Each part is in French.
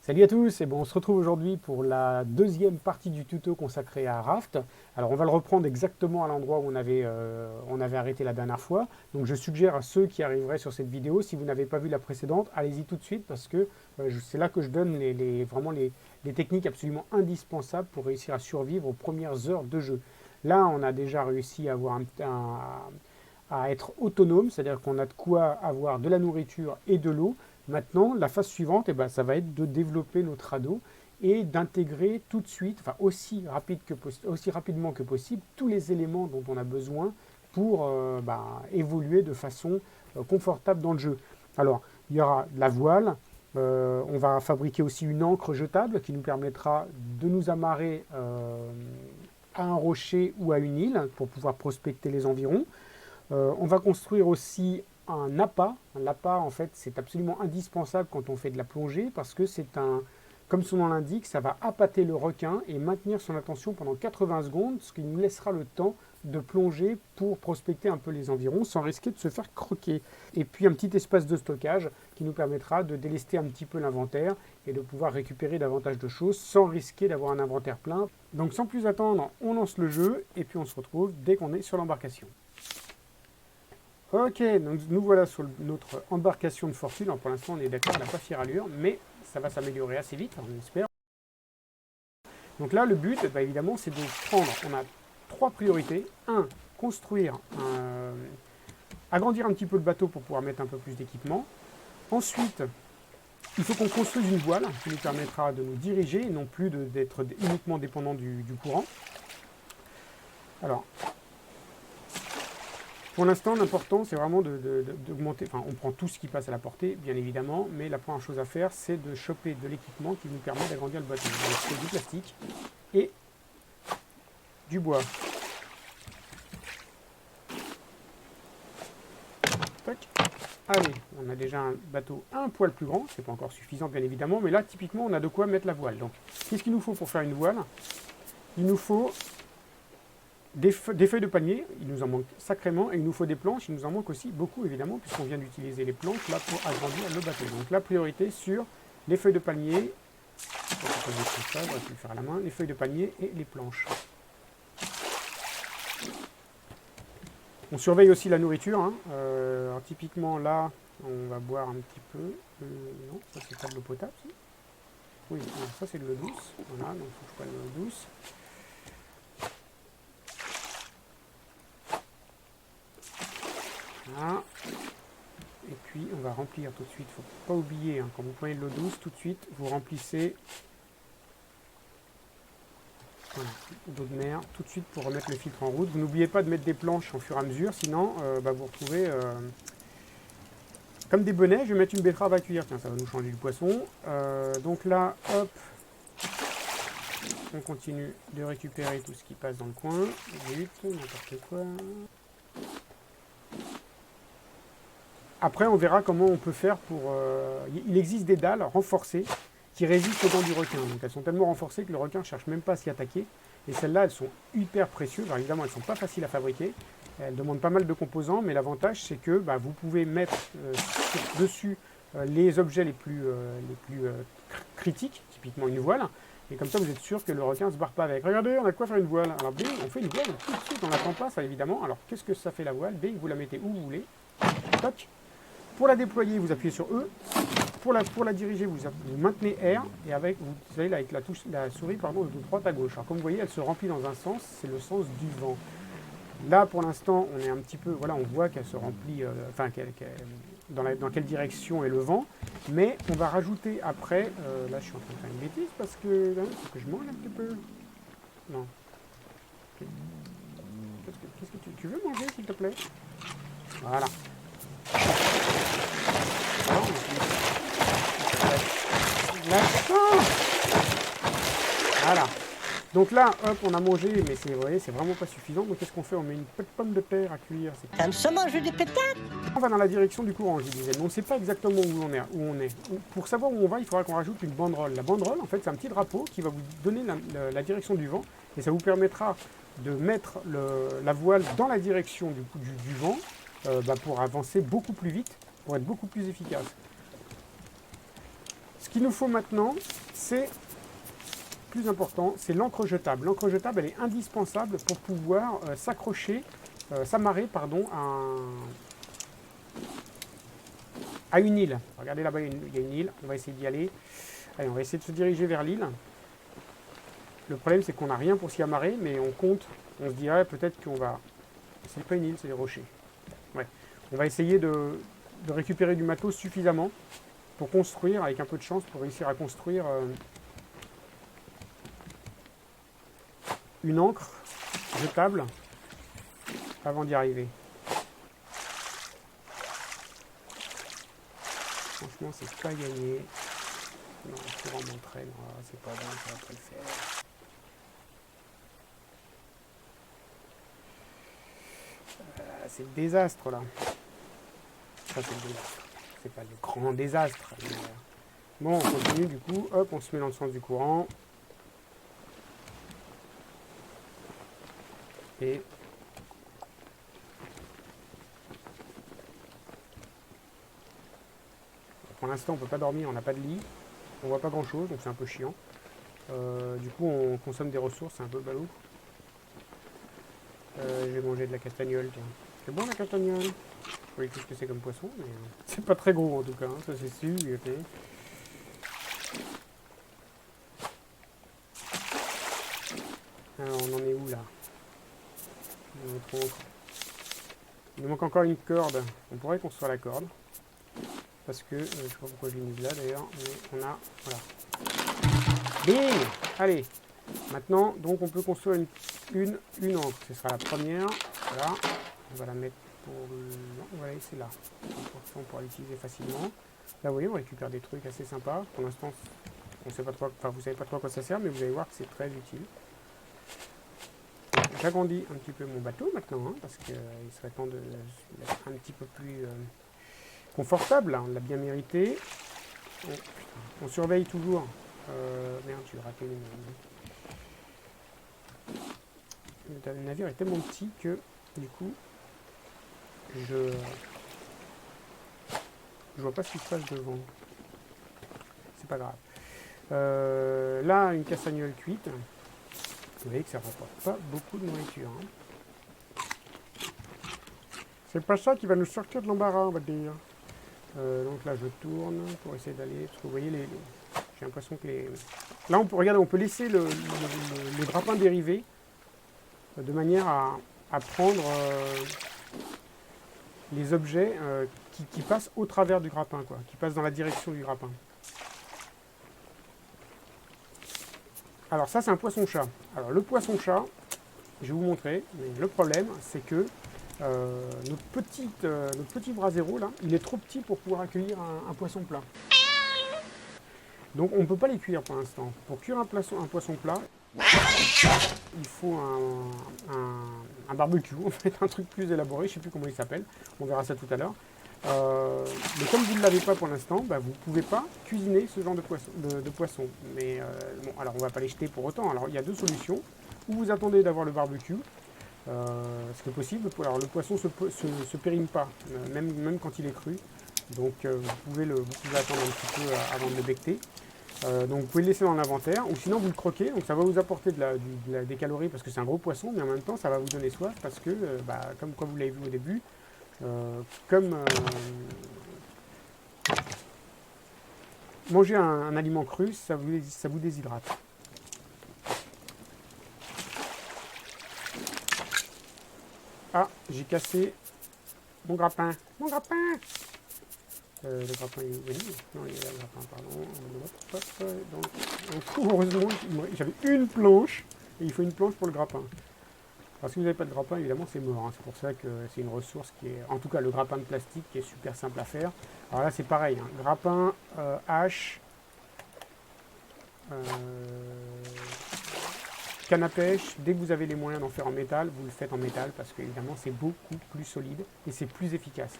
Salut à tous, et bon, on se retrouve aujourd'hui pour la deuxième partie du tuto consacré à Raft. Alors on va le reprendre exactement à l'endroit où on avait arrêté la dernière fois. Donc je suggère à ceux qui arriveraient sur cette vidéo, si vous n'avez pas vu la précédente, allez-y tout de suite parce que c'est là que je donne vraiment les techniques absolument indispensables pour réussir à survivre aux premières heures de jeu. Là on a déjà réussi à à être autonome, c'est-à-dire qu'on a de quoi avoir de la nourriture et de l'eau. Maintenant, la phase suivante, ça va être de développer notre radeau et d'intégrer tout de suite, enfin aussi rapidement que possible, tous les éléments dont on a besoin pour évoluer de façon confortable dans le jeu. Alors, il y aura de la voile, on va fabriquer aussi une ancre jetable qui nous permettra de nous amarrer à un rocher ou à une île pour pouvoir prospecter les environs. On va construire aussi un appât. Un appât, en fait, c'est absolument indispensable quand on fait de la plongée parce que comme son nom l'indique, ça va appâter le requin et maintenir son attention pendant 80 secondes, ce qui nous laissera le temps de plonger pour prospecter un peu les environs sans risquer de se faire croquer. Et puis un petit espace de stockage qui nous permettra de délester un petit peu l'inventaire et de pouvoir récupérer davantage de choses sans risquer d'avoir un inventaire plein. Donc sans plus attendre, on lance le jeu et puis on se retrouve dès qu'on est sur l'embarcation. Ok, donc nous voilà sur notre embarcation de fortune. Alors pour l'instant, on est d'accord, on n'a pas fière allure, mais ça va s'améliorer assez vite, on espère. Donc là, le but, évidemment, c'est de prendre, on a trois priorités. Un, construire, agrandir un petit peu le bateau pour pouvoir mettre un peu plus d'équipement. Ensuite, il faut qu'on construise une voile qui nous permettra de nous diriger et non plus d'être uniquement dépendant du courant. Alors, pour l'instant, l'important, c'est vraiment d'augmenter, enfin, on prend tout ce qui passe à la portée, bien évidemment, mais la première chose à faire, c'est de choper de l'équipement qui nous permet d'agrandir le bateau. Donc, c'est du plastique et du bois. Tac. Allez, on a déjà un bateau un poil plus grand, c'est pas encore suffisant, bien évidemment, mais là, typiquement, on a de quoi mettre la voile. Donc, qu'est-ce qu'il nous faut pour faire une voile? Il nous faut des feuilles de palmier, il nous en manque sacrément, et il nous faut des planches, il nous en manque aussi beaucoup évidemment, puisqu'on vient d'utiliser les planches là pour agrandir le bateau. Donc la priorité sur les feuilles de palmier, ça, on va le faire à la main, les feuilles de palmier et les planches. On surveille aussi la nourriture, hein. Alors typiquement là, on va boire un petit peu, non, ça c'est pas de l'eau potable, ça. Oui, non, ça c'est de l'eau douce, voilà, donc il faut que je prenne de l'eau douce. Voilà. Et puis on va remplir tout de suite. Il ne faut pas oublier, hein, quand vous prenez de l'eau douce, tout de suite vous remplissez d'eau de mer tout de suite pour remettre le filtre en route. Vous n'oubliez pas de mettre des planches au fur et à mesure, sinon vous retrouvez comme des bonnets. Je vais mettre une betterave à cuire, tiens, ça va nous changer le poisson. Donc là, hop, on continue de récupérer tout ce qui passe dans le coin. Zut, n'importe quoi. Après, on verra comment on peut faire pour... il existe des dalles renforcées qui résistent aux dents du requin. Donc elles sont tellement renforcées que le requin ne cherche même pas à s'y attaquer. Et celles-là, elles sont hyper précieuses. Alors évidemment, elles ne sont pas faciles à fabriquer. Elles demandent pas mal de composants, mais l'avantage, c'est que vous pouvez mettre dessus les objets les plus critiques, typiquement une voile. Et comme ça, vous êtes sûr que le requin ne se barre pas avec. Regardez, on a de quoi faire une voile. Alors, bing, on fait une voile tout de suite. On n'attend pas, ça évidemment. Alors, qu'est-ce que ça fait la voile? Bing, vous la mettez où vous voulez. Toc. Pour la déployer, vous appuyez sur E. Pour la diriger, vous maintenez R. Et vous allez avec la souris de droite à gauche. Alors comme vous voyez, elle se remplit dans un sens, c'est le sens du vent. Là, pour l'instant, on est un petit peu... Voilà, on voit qu'elle se remplit... dans quelle direction est le vent. Mais on va rajouter après... là, je suis en train de faire une bêtise parce que... il faut que je mange un petit peu. Non. Qu'est-ce que tu veux manger, s'il te plaît? Voilà. Voilà. Donc là, hop, on a mangé, mais c'est vraiment pas suffisant. Donc qu'est-ce qu'on fait? On met une petite pomme de terre à cuire. T'aimes ça manger des pétates? On va dans la direction du courant, je disais. Mais on ne sait pas exactement où on est. Pour savoir où on va, il faudra qu'on rajoute une banderole. La banderole, en fait, c'est un petit drapeau qui va vous donner la direction du vent. Et ça vous permettra de mettre la voile dans la direction du vent pour avancer beaucoup plus vite, pour être beaucoup plus efficace. Ce qu'il nous faut maintenant, c'est, plus important, c'est l'encre jetable. L'encre jetable, elle est indispensable pour pouvoir s'accrocher, s'amarrer, pardon, à une île. Regardez là-bas, il y a une île. On va essayer d'y aller. Allez, on va essayer de se diriger vers l'île. Le problème, c'est qu'on n'a rien pour s'y amarrer, mais on compte. On se dit, ah, peut-être qu'on va... C'est pas une île, c'est des rochers. Ouais. On va essayer de récupérer du matos suffisamment pour construire, avec un peu de chance, pour réussir à construire une ancre jetable avant d'y arriver. Franchement, c'est pas gagné. Non, le courant m'entraîne. Oh, c'est pas bon, ça va pas le faire. C'est le désastre là. Ça, c'est le désastre. C'est pas le grand désastre. Mais... Bon, on continue du coup. Hop, on se met dans le sens du courant. Et pour l'instant, on peut pas dormir, on n'a pas de lit. On voit pas grand chose, donc c'est un peu chiant. Du coup, on consomme des ressources, c'est un peu ballot. Je vais manger de la castagnole, tiens. C'est bon la castagnole? Oui, qu'est-ce que c'est comme poisson, mais c'est pas très gros en tout cas, hein, ça c'est sûr. Okay. Alors, on en est où là? Il nous manque encore une corde. On pourrait construire la corde. Parce que, je sais pas pourquoi je l'ai mise là d'ailleurs, mais on a, voilà. Bing! Allez! Maintenant, donc on peut construire une encre. Ce sera la première. Voilà. On va la mettre pour le... Non, on va la laisser là. On pourra l'utiliser facilement. Là, vous voyez, on récupère des trucs assez sympas. Pour l'instant, on sait pas trop, enfin, vous savez pas trop à quoi ça sert, mais vous allez voir que c'est très utile. J'agrandis un petit peu mon bateau maintenant, hein, parce qu'il serait temps de l'être un petit peu plus confortable. Hein, on l'a bien mérité. Oh, on surveille toujours. Merde, j'ai raté le navire est tellement petit que du coup je vois pas ce qui se passe devant. C'est pas grave. Là, une castagnole cuite. Vous voyez que ça rapporte pas beaucoup de nourriture. Hein. C'est pas ça qui va nous sortir de l'embarras, on va dire. Donc là, je tourne pour essayer d'aller... Parce que vous voyez, j'ai l'impression que les... Là, regardez, on peut laisser le grappin dériver de manière à prendre les objets qui passent au travers du grappin, quoi, qui passent dans la direction du grappin. Alors ça, c'est un poisson-chat. Alors le poisson-chat, je vais vous montrer, mais le problème, c'est que notre petit brasero, là, il est trop petit pour pouvoir accueillir un poisson plat. Donc on ne peut pas les cuire pour l'instant. Pour cuire un poisson plat, il faut un barbecue, en fait, un truc plus élaboré, je ne sais plus comment il s'appelle, on verra ça tout à l'heure. Mais comme vous ne l'avez pas pour l'instant, bah, vous ne pouvez pas cuisiner ce genre de poisson. Mais bon, alors on ne va pas les jeter pour autant. Alors il y a deux solutions. Ou vous attendez d'avoir le barbecue, ce qui est possible. Alors le poisson ne se périme pas, même quand il est cru. Donc vous pouvez attendre un petit peu avant de le becter. Donc vous pouvez le laisser dans l'inventaire, ou sinon vous le croquez, donc ça va vous apporter des calories parce que c'est un gros poisson, mais en même temps ça va vous donner soif parce que, comme quoi vous l'avez vu au début, manger un aliment cru, ça vous déshydrate. Ah, j'ai cassé mon grappin. Mon grappin! Le grappin est venu. Non, il est là, le grappin, pardon. Donc, heureusement, j'avais une planche, et il faut une planche pour le grappin. Alors, si vous n'avez pas de grappin, évidemment, c'est mort. Hein. C'est pour ça que c'est une ressource qui est... En tout cas, le grappin de plastique, qui est super simple à faire. Alors là, c'est pareil. Hein. Grappin, hache, canne à pêche. Dès que vous avez les moyens d'en faire en métal, vous le faites en métal, parce que, évidemment, c'est beaucoup plus solide, et c'est plus efficace.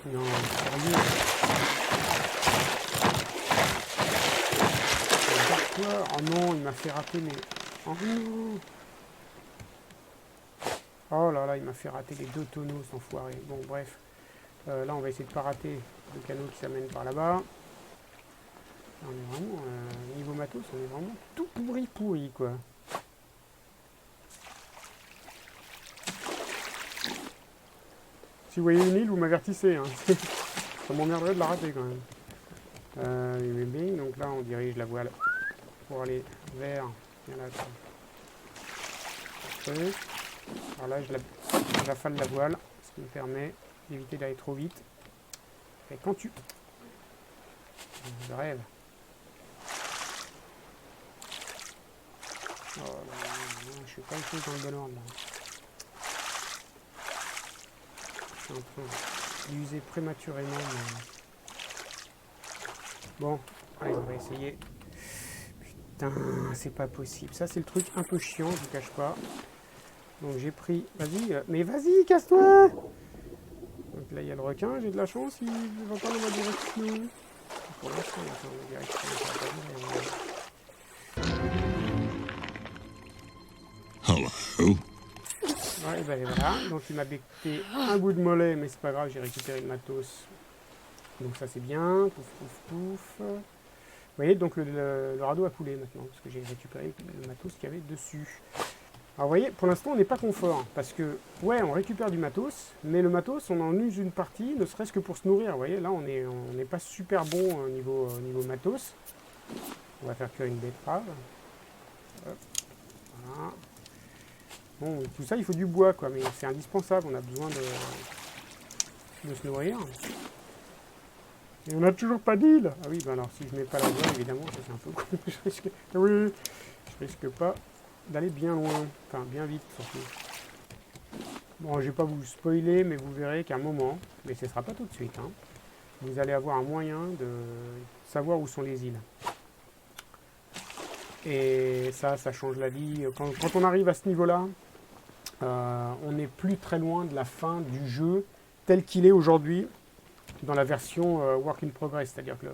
Non, sérieux. Oh non, il m'a fait rater mes... Oh non. Oh là là, il m'a fait rater les deux tonneaux, cet enfoiré. Bon, bref. Là, on va essayer de pas rater Le canot qui s'amène par là-bas. On est vraiment, niveau matos, on est vraiment tout pourri, quoi. Si vous voyez une île, vous m'avertissez. Hein. Ça m'emmerderait de la rater, quand même. Donc là, on dirige la voile pour aller vers... Bien là, alors là, je rafale la voile, ce qui me permet d'éviter d'aller trop vite. Et quand tu... Je rêve. Oh là là, je suis pas du tout dans le bon ordre là. Je suis en train d'user prématurément. Mais... Bon, allez, on va essayer. Putain, c'est pas possible. Ça, c'est le truc un peu chiant, je vous cache pas. Donc j'ai pris... Vas-y, mais vas-y, casse-toi! Donc là, il y a le requin, j'ai de la chance, il va pas dans ma direction. Pour l'instant, il va dans ma direction. Hello. Ouais, ben voilà. Donc il m'a becté un bout de mollet, mais c'est pas grave, j'ai récupéré le matos. Donc ça, c'est bien. Pouf, pouf, pouf. Vous voyez, donc le radeau a coulé maintenant, parce que j'ai récupéré le matos qu'il y avait dessus. Alors vous voyez, pour l'instant on n'est pas confort, parce que, ouais, on récupère du matos, mais le matos, on en use une partie, ne serait-ce que pour se nourrir. Vous voyez, là on n'est pas super bon au niveau matos. On va faire cuire une betterave. Hop. Voilà. Bon, tout ça, il faut du bois, quoi, mais c'est indispensable, on a besoin de se nourrir. Et on n'a toujours pas d'île. Ah oui, ben alors si je mets pas la voile, évidemment, ça c'est un peu con. Je risque pas d'aller bien loin, enfin bien vite surtout. Bon, je vais pas vous spoiler, mais vous verrez qu'à un moment, mais ce sera pas tout de suite, hein, vous allez avoir un moyen de savoir où sont les îles. Et ça change la vie. Quand on arrive à ce niveau-là, on n'est plus très loin de la fin du jeu tel qu'il est aujourd'hui dans la version Work in Progress, c'est-à-dire que le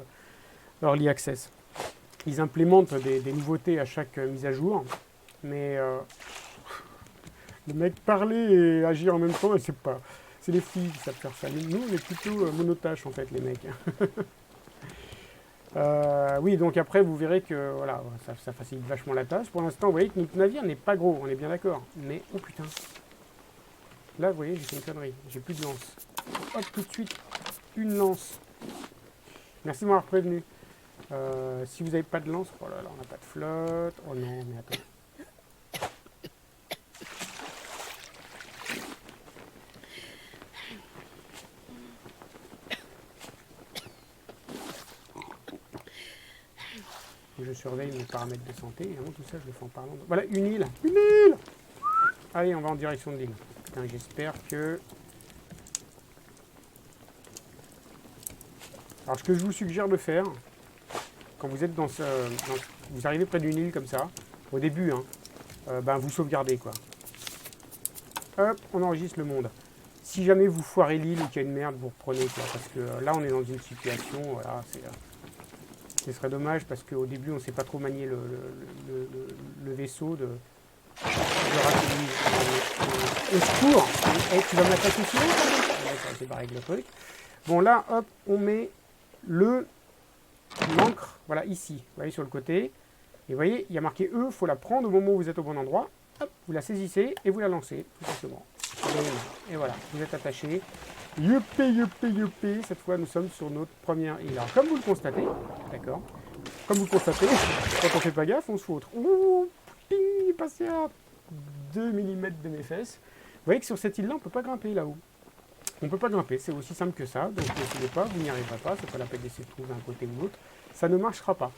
Early Access. Ils implémentent des nouveautés à chaque mise à jour, mais le mec parler et agir en même temps, c'est les filles qui savent faire ça. Nous, on est plutôt monotaches en fait, les mecs. Oui, donc après, vous verrez que voilà, ça facilite vachement la tâche. Pour l'instant, vous voyez que notre navire n'est pas gros, on est bien d'accord. Mais, oh putain. Là, vous voyez, j'ai fait une connerie. J'ai plus de lance. Hop, tout de suite, une lance. Merci de m'avoir prévenu. Si vous n'avez pas de lance, oh là là, on n'a pas de flotte. Oh non, mais attends. Je surveille mes paramètres de santé. Et vraiment, tout ça, je le fais en parlant. Voilà, une île. Une île! Allez, on va en direction de l'île. Putain, j'espère que... Alors, ce que je vous suggère de faire, quand vous êtes vous arrivez près d'une île comme ça, au début, hein, ben vous sauvegardez, quoi. Hop, on enregistre le monde. Si jamais vous foirez l'île ou qu'il y a une merde, vous reprenez, quoi. Parce que là, on est dans une situation, voilà, ce serait dommage parce qu'au début, on ne sait pas trop manier le vaisseau de rater l'île. Au secours! Hey, tu vas me l'attaquer sur l'eau, c'est pareil avec le truc. Bon, là, hop, on met l'encre, voilà, ici, vous voyez, sur le côté. Et vous voyez, il y a marqué E, il faut la prendre au moment où vous êtes au bon endroit. Hop, vous la saisissez et vous la lancez, tout simplement. Et voilà, vous êtes attaché. Youpi, youpi, youpi. Cette fois, nous sommes sur notre première île. Alors, comme vous le constatez, d'accord, comme vous le constatez, quand on fait pas gaffe, on se fout. Ouh, il est passé à 2 mm de mes fesses. Vous voyez que sur cette île-là, on ne peut pas grimper là-haut. On ne peut pas grimper, c'est aussi simple que ça. Donc, ne suivez pas, vous n'y arriverez pas. C'est pas la peine d'essayer de trouver un côté ou l'autre. Ça ne marchera pas.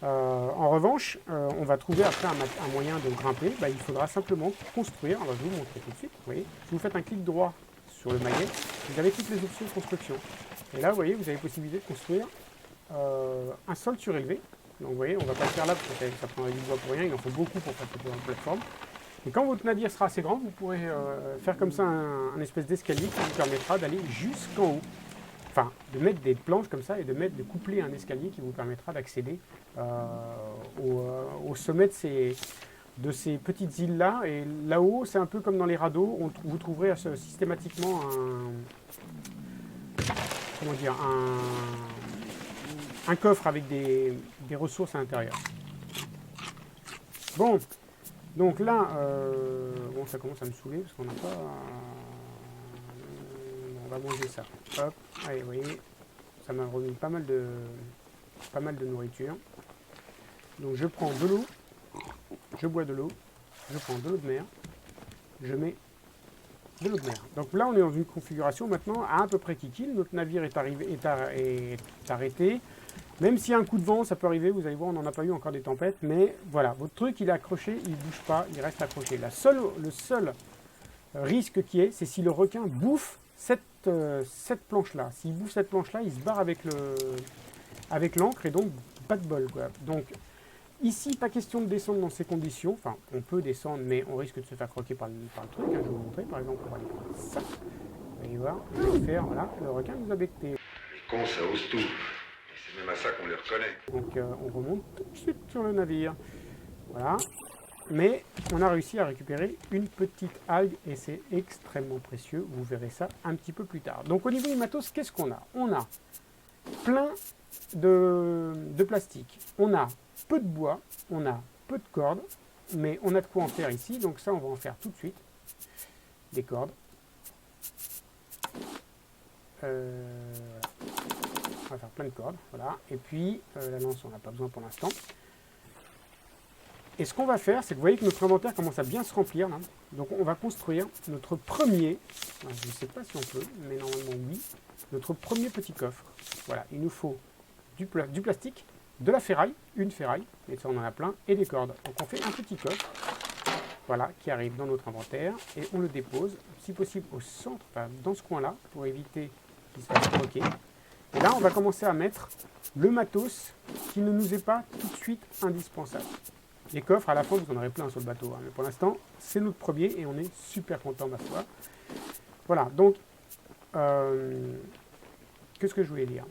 En revanche, on va trouver après un moyen de grimper. Bah, il faudra simplement construire. Alors, je vais vous montrer tout de suite. Vous voyez, si vous faites un clic droit sur le maillet, vous avez toutes les options de construction. Et là, vous voyez, vous avez possibilité de construire un sol surélevé. Donc, vous voyez, on ne va pas le faire là parce que ça prendrait du bois pour rien. Il en faut beaucoup pour faire cette plateforme. Et quand votre navire sera assez grand, vous pourrez faire comme ça un espèce d'escalier qui vous permettra d'aller jusqu'en haut. Enfin, de mettre des planches comme ça et de coupler un escalier qui vous permettra d'accéder au sommet de ces petites îles-là. Et là-haut, c'est un peu comme dans les radeaux, vous trouverez systématiquement comment dire, un coffre avec des ressources à l'intérieur. Bon, donc là, bon, ça commence à me saouler parce qu'on n'a pas... on va manger ça. Hop, allez, vous voyez, ça m'a remis pas mal de nourriture. Donc je prends de l'eau, je bois de l'eau, je prends de l'eau de mer, je mets de l'eau de mer. Donc là, on est dans une configuration maintenant à peu près kiki. Notre navire est arrêté. Même s'il y a un coup de vent, ça peut arriver. Vous allez voir, on n'en a pas eu encore des tempêtes. Mais voilà, votre truc, il est accroché, il ne bouge pas, il reste accroché. Le seul risque qui est, c'est si le requin bouffe cette planche-là. S'il bouffe cette planche-là, il se barre avec l'encre et donc pas de bol, quoi. Donc ici, pas question de descendre dans ces conditions. Enfin, on peut descendre, mais on risque de se faire croquer par le truc. Je vais vous montrer, par exemple, on va aller prendre ça. Vous allez voir, on va faire, voilà, le requin nous a becté. Les cons, ça ose tout. Et c'est même à ça qu'on les reconnaît. Donc on remonte tout de suite sur le navire. Voilà. Mais on a réussi à récupérer une petite algue et c'est extrêmement précieux. Vous verrez ça un petit peu plus tard. Donc au niveau du matos, qu'est-ce qu'on a? On a plein de plastique. On a peu de bois, on a peu de cordes, mais on a de quoi en faire ici, donc ça on va en faire tout de suite. Des cordes. Voilà. On va faire plein de cordes, voilà. Et puis la lance on n'a pas besoin pour l'instant. Et ce qu'on va faire, c'est que vous voyez que notre inventaire commence à bien se remplir là. Donc on va construire notre premier, je ne sais pas si on peut, mais normalement oui, notre premier petit coffre. Voilà, il nous faut du plastique, de la ferraille, une ferraille, et ça on en a plein, et des cordes. Donc on fait un petit coffre, voilà, qui arrive dans notre inventaire, et on le dépose, si possible au centre, enfin, dans ce coin-là, pour éviter qu'il se fasse bloquer. Et là on va commencer à mettre le matos qui ne nous est pas tout de suite indispensable. Les coffres, à la fin, vous en aurez plein sur le bateau, hein, mais pour l'instant, c'est notre premier, et on est super content, ma foi. Voilà, donc, qu'est-ce que je voulais dire?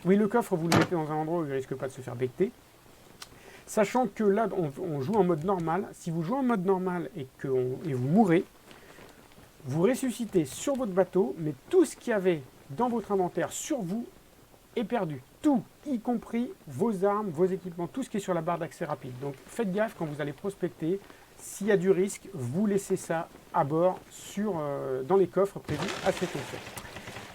Oui, le coffre, vous le mettez dans un endroit où il ne risque pas de se faire becter. Sachant que là, on joue en mode normal. Si vous jouez en mode normal et vous mourrez, vous ressuscitez sur votre bateau, mais tout ce qu'il y avait dans votre inventaire sur vous est perdu. Tout, y compris vos armes, vos équipements, tout ce qui est sur la barre d'accès rapide. Donc faites gaffe quand vous allez prospecter. S'il y a du risque, vous laissez ça à bord dans les coffres prévus à cet effet.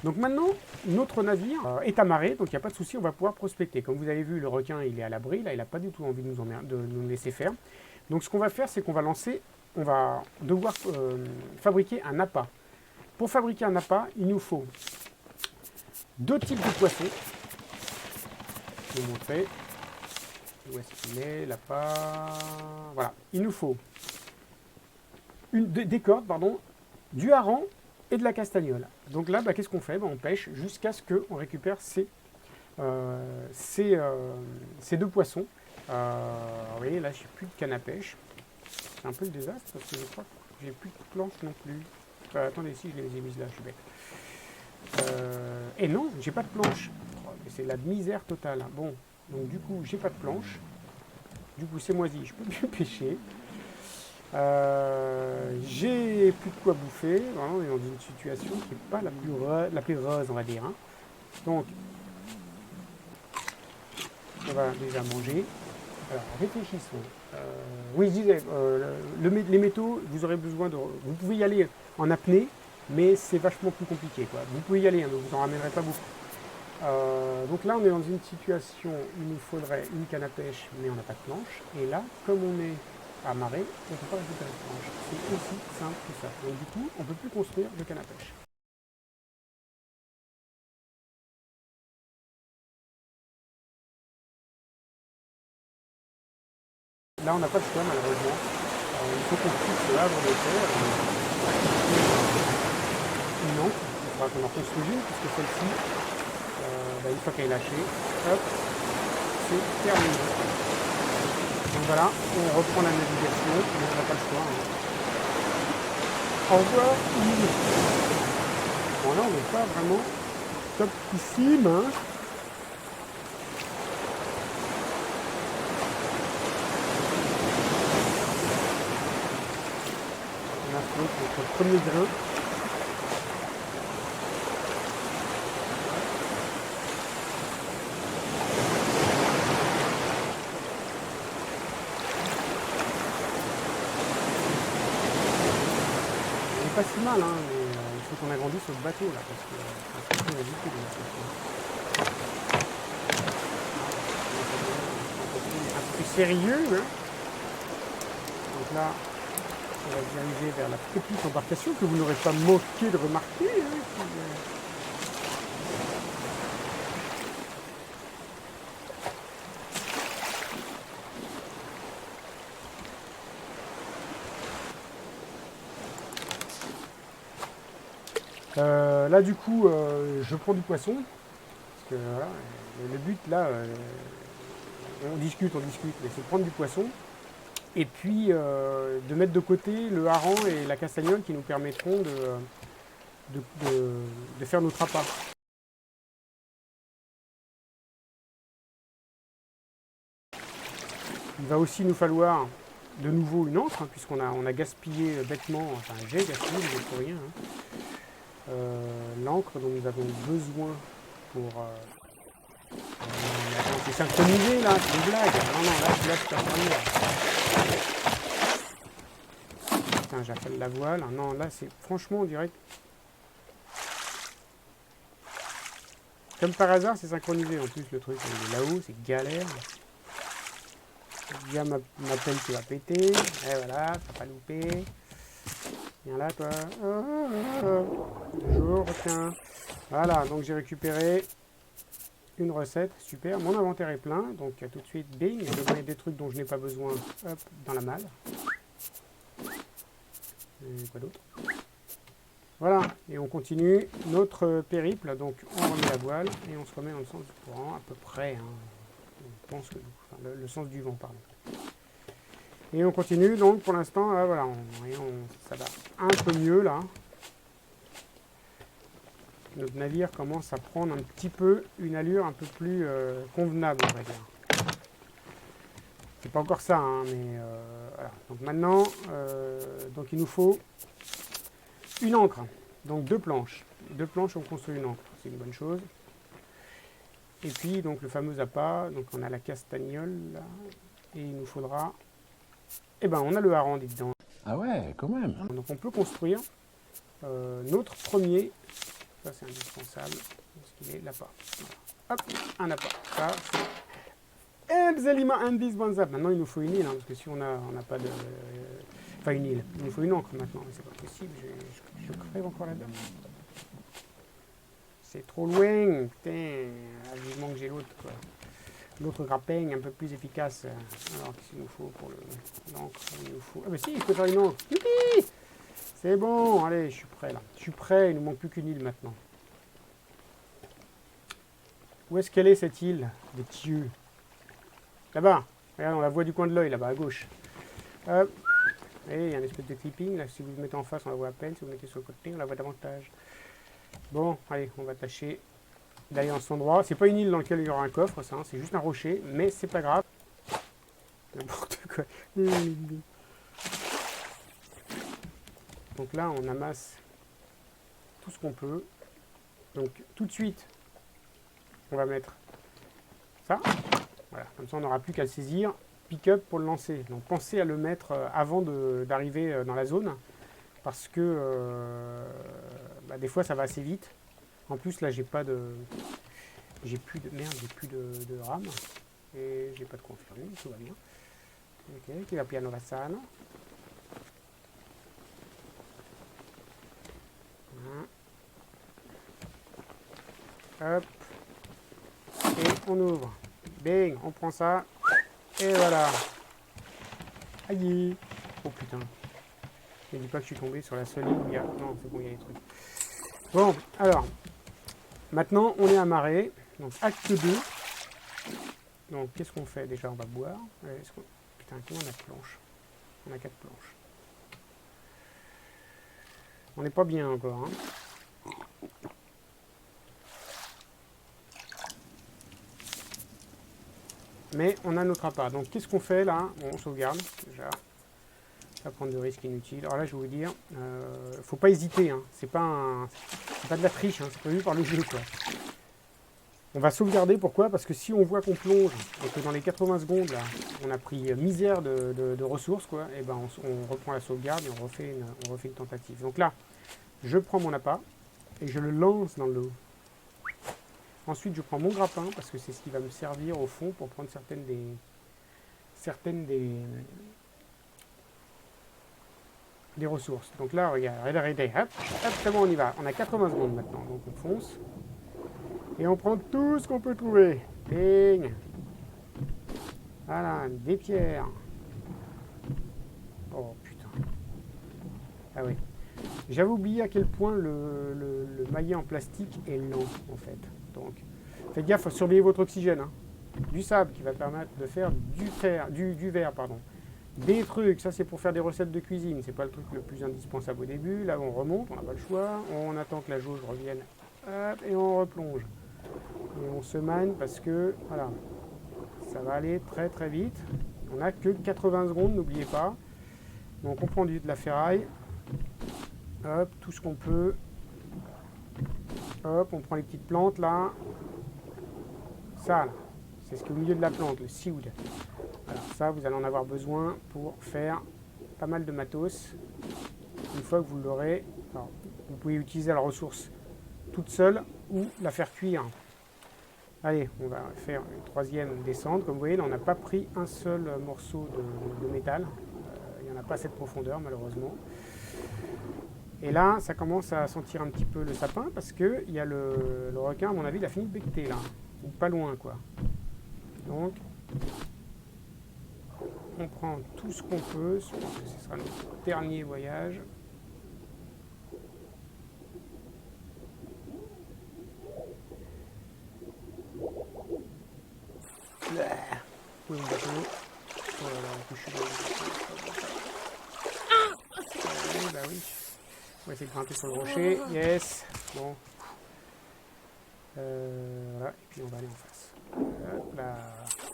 Donc maintenant, notre navire est amarré, donc il n'y a pas de souci, on va pouvoir prospecter. Comme vous avez vu, le requin, il est à l'abri, là, il n'a pas du tout envie de nous laisser faire. Donc ce qu'on va faire, c'est qu'on va devoir fabriquer un appât. Pour fabriquer un appât, il nous faut deux types de poissons. Je vais vous montrer. Où est-ce qu'il est, l'appât? Voilà, il nous faut des cordes, pardon, du hareng et de la castagnole. Donc là, qu'est-ce qu'on fait? On pêche jusqu'à ce qu'on récupère ces deux poissons. Vous voyez, là, j'ai plus de canne à pêche. C'est un peu le désastre parce que je crois que j'ai plus de planches non plus. Attendez, si je les ai mises là, je suis bête. Et non, j'ai pas de planche. Oh, c'est la misère totale. Bon, donc du coup, j'ai pas de planche. Du coup, c'est moisi, je peux plus pêcher. J'ai plus de quoi bouffer. Vraiment, on est dans une situation qui n'est pas la plus rose, on va dire. Hein. Donc, on va déjà manger. Alors, réfléchissons. Oui, je disais, les métaux, vous aurez besoin de... Vous pouvez y aller en apnée, mais c'est vachement plus compliqué, quoi. Vous pouvez y aller, hein, mais vous n'en ramènerez pas beaucoup. Donc là, on est dans une situation où il nous faudrait une canne à pêche, mais on n'a pas de planche. Et là, comme on est amarré, on ne peut pas récupérer de planche. C'est aussi simple que ça. Donc du coup, on ne peut plus construire de canne à pêche. Là, on n'a pas de choix, malheureusement. Il faut qu'on fixe le havre de terre. Non, il faudra qu'on en construise une, puisque celle-ci, une fois qu'elle est lâchée, hop, c'est terminé. Donc voilà, on reprend la navigation, mais on n'a pas le choix. Hein. Au revoir. Bon là, on n'est pas vraiment topissime, hein. On a fait notre premier grain. pas si mal, hein, mais il faut qu'on agrandisse notre bateau là, parce que c'est pas ridicule, là, un peu plus sérieux, hein. Donc là, on va se diriger vers la petite embarcation que vous n'aurez pas manqué de remarquer, hein, là du coup je prends du poisson parce que voilà, le but là on discute mais c'est de prendre du poisson et puis de mettre de côté le hareng et la castagnole qui nous permettront de faire notre appât. Il va aussi nous falloir de nouveau une encre, hein, puisqu'on a gaspillé bêtement, enfin j'ai gaspillé, mais pour rien, hein. L'encre dont nous avons besoin pour... attends, c'est synchronisé là, c'est une blague. Non, là c'est pas sérieux. Putain, j'appelle la voile. Non, là c'est franchement on dirait que... Comme par hasard c'est synchronisé. En plus le truc il est là-haut, c'est galère. Viens ma pelle qui va péter. Et voilà, faut pas louper. Viens là toi. Bonjour, tiens. Voilà, donc j'ai récupéré une recette, super. Mon inventaire est plein, donc tout de suite, bing, je mets des trucs dont je n'ai pas besoin, hop, dans la malle. Et quoi d'autre? Voilà, et on continue notre périple, donc on remet la voile et on se remet dans le sens du courant, à peu près, hein. On pense que, enfin, le sens du vent, pardon. Et on continue, donc pour l'instant, voilà, ça va un peu mieux là. Notre navire commence à prendre un petit peu une allure un peu plus convenable, on va dire. C'est pas encore ça, hein, mais voilà. Donc maintenant, donc il nous faut une ancre, donc 2 planches. 2 planches, on construit une ancre, c'est une bonne chose. Et puis donc le fameux appât, donc on a la castagnole là, et il nous faudra, eh ben on a le hareng dedans. Ah ouais, quand même. Donc on peut construire notre premier. Ça, c'est indispensable. Parce qu'il est l'appât. Voilà. Hop, un appât. Ça, c'est absolument indispensable. Maintenant, il nous faut une île, hein, parce que si on n'a pas de... Enfin, une île. Il nous faut une encre maintenant. Mais c'est pas possible. Je crève encore là-dedans. C'est trop loin. Putain. Vivement que j'ai l'autre, quoi. L'autre grappin un peu plus efficace. Alors, qu'est-ce qu'il nous faut pour l'encre? Il nous faut... Ah, bah si, je peux faire une encre. Youpi! C'est bon, allez, je suis prêt là. Je suis prêt, il ne nous manque plus qu'une île maintenant. Où est-ce qu'elle est cette île des dieux? Là-bas. Regarde, on la voit du coin de l'œil, là-bas, à gauche. Hop. Et il y a une espèce de clipping. Là, si vous le mettez en face, on la voit à peine. Si vous le mettez sur le côté, on la voit davantage. Bon, allez, on va tâcher d'aller dans cet endroit. C'est pas une île dans laquelle il y aura un coffre, ça. Hein, c'est juste un rocher, mais c'est pas grave. N'importe quoi. Donc là, on amasse tout ce qu'on peut. Donc tout de suite, on va mettre ça. Voilà, comme ça, on n'aura plus qu'à le saisir. Pick-up pour le lancer. Donc pensez à le mettre avant d'arriver dans la zone. Parce que des fois, ça va assez vite. En plus, là, j'ai pas de... J'ai plus de... Merde, j'ai plus de rame. Et j'ai pas de confirmer, tout va bien. Ok, qui va piano la sana. Hop. Et on ouvre. Bing, on prend ça. Et voilà. Aïe. Oh putain. Ne dis pas que je suis tombé sur la seule ligne où il y a... Non, c'est bon, il y a des trucs. Bon, alors. Maintenant, on est amarré. Donc, acte 2. Donc, qu'est-ce qu'on fait? Déjà, on va boire. Putain, combien on a de planches? On a 4 planches. On n'est pas bien encore, hein. Mais on a notre appât. Donc qu'est-ce qu'on fait là? Bon, on sauvegarde déjà. Pas prendre de risques inutiles. Alors là, je vais vous dire, faut pas hésiter. Hein. C'est pas de la triche. Hein. C'est prévu par le jeu, quoi. On va sauvegarder. Pourquoi? Parce que si on voit qu'on plonge et que dans les 80 secondes, là, on a pris misère de ressources, quoi, et ben on reprend la sauvegarde et on refait une tentative. Donc là, Je prends mon appât et je le lance dans l'eau. Ensuite, je prends mon grappin parce que c'est ce qui va me servir au fond pour prendre certaines des ressources. Donc là, regardez, hop, c'est bon, on y va. On a 80 secondes maintenant, donc on fonce. Et on prend tout ce qu'on peut trouver. Bing. Voilà, des pierres. Oh putain. Ah oui. J'avais oublié à quel point le maillet en plastique est lent en fait. Donc, faites gaffe, surveillez votre oxygène. Hein. Du sable qui va permettre de faire du verre, pardon. Des trucs, ça c'est pour faire des recettes de cuisine. C'est pas le truc le plus indispensable au début. Là on remonte, on n'a pas le choix. On attend que la jauge revienne. Hop, et on replonge. Et on se manie parce que, voilà, ça va aller très très vite. On n'a que 80 secondes, n'oubliez pas. Donc on prend de la ferraille. Hop, tout ce qu'on peut. Hop, on prend les petites plantes là. Ça, là, c'est ce qui est au milieu de la plante, le seaweed. Alors ça, vous allez en avoir besoin pour faire pas mal de matos. Une fois que vous l'aurez, vous pouvez utiliser la ressource toute seule ou la faire cuire. Allez, on va faire une troisième descente. Comme vous voyez, là, on n'a pas pris un seul morceau de métal. Il n'y en a pas à cette profondeur, malheureusement. Et là, ça commence à sentir un petit peu le sapin parce que il y a le requin, à mon avis, il a fini de becqueter là. Ou pas loin, quoi. Donc, on prend tout ce qu'on peut. Je pense que ce sera notre dernier voyage. Oui, le bateau. Oh là là, on couche bah oui. On va essayer de grimper sur le rocher. Yes. Bon. Voilà. Et puis on va aller en face. Hop là.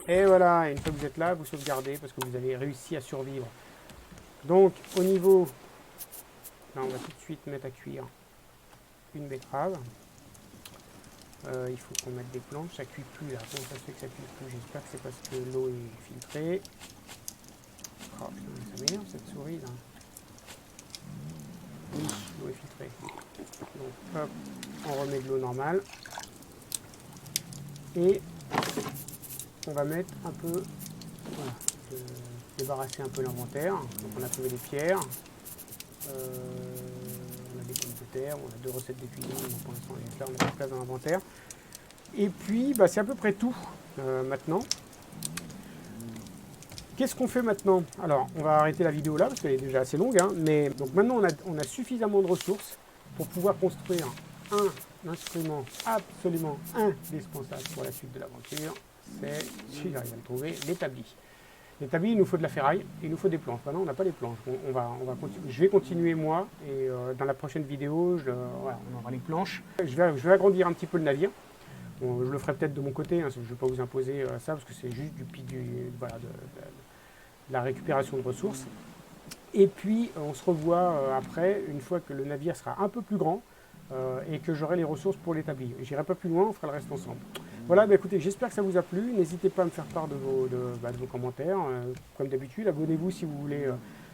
Et voilà. Et une fois que vous êtes là, vous sauvegardez parce que vous avez réussi à survivre. Donc, au niveau... Là, on va tout de suite mettre à cuire une betterave. Il faut qu'on mette des planches. Ça cuit plus là. Comment ça se fait que ça cuit plus? J'espère que c'est parce que l'eau est filtrée. Oh putain, ça m'énerve cette souris là. Oui, l'eau est filtrée. Donc hop, on remet de l'eau normale. Et on va mettre un peu, voilà, débarrasser un peu l'inventaire. Donc on a trouvé des pierres. On a des pommes de terre, on a 2 recettes de cuisine, donc pour l'instant on a pas de place dans l'inventaire. Et puis bah, c'est à peu près tout maintenant. Qu'est-ce qu'on fait maintenant? Alors, on va arrêter la vidéo là, parce qu'elle est déjà assez longue, hein, mais donc maintenant on a suffisamment de ressources pour pouvoir construire un instrument absolument indispensable pour la suite de l'aventure. C'est, si j'arrive à le trouver, l'établi. L'établi, il nous faut de la ferraille, et il nous faut des planches. Maintenant, on n'a pas les planches. On va je vais continuer moi, et dans la prochaine vidéo, voilà, on aura les planches. Je vais agrandir un petit peu le navire. Bon, je le ferai peut-être de mon côté, hein, je ne vais pas vous imposer ça, parce que c'est juste voilà, de la récupération de ressources. Et puis, on se revoit après, une fois que le navire sera un peu plus grand, et que j'aurai les ressources pour l'établir. J'irai pas plus loin, on fera le reste ensemble. Voilà, bah écoutez, j'espère que ça vous a plu. N'hésitez pas à me faire part de vos commentaires. Comme d'habitude, abonnez-vous si vous voulez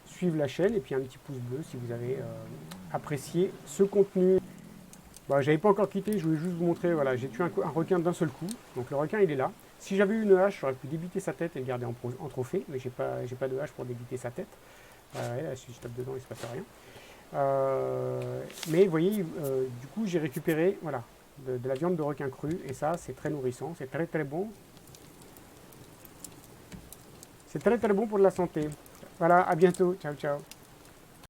suivre la chaîne, et puis un petit pouce bleu si vous avez apprécié ce contenu. Bah, j'avais pas encore quitté, je voulais juste vous montrer, voilà, j'ai tué un requin d'un seul coup. Donc le requin, il est là. Si j'avais eu une hache, j'aurais pu débiter sa tête et le garder en trophée, mais j'ai pas de hache pour débiter sa tête. Là, si je tape dedans, il se passe rien. Mais vous voyez, du coup, j'ai récupéré, voilà, de la viande de requin cru, et ça, c'est très nourrissant, c'est très très bon. C'est très très bon pour de la santé. Voilà, à bientôt, ciao ciao.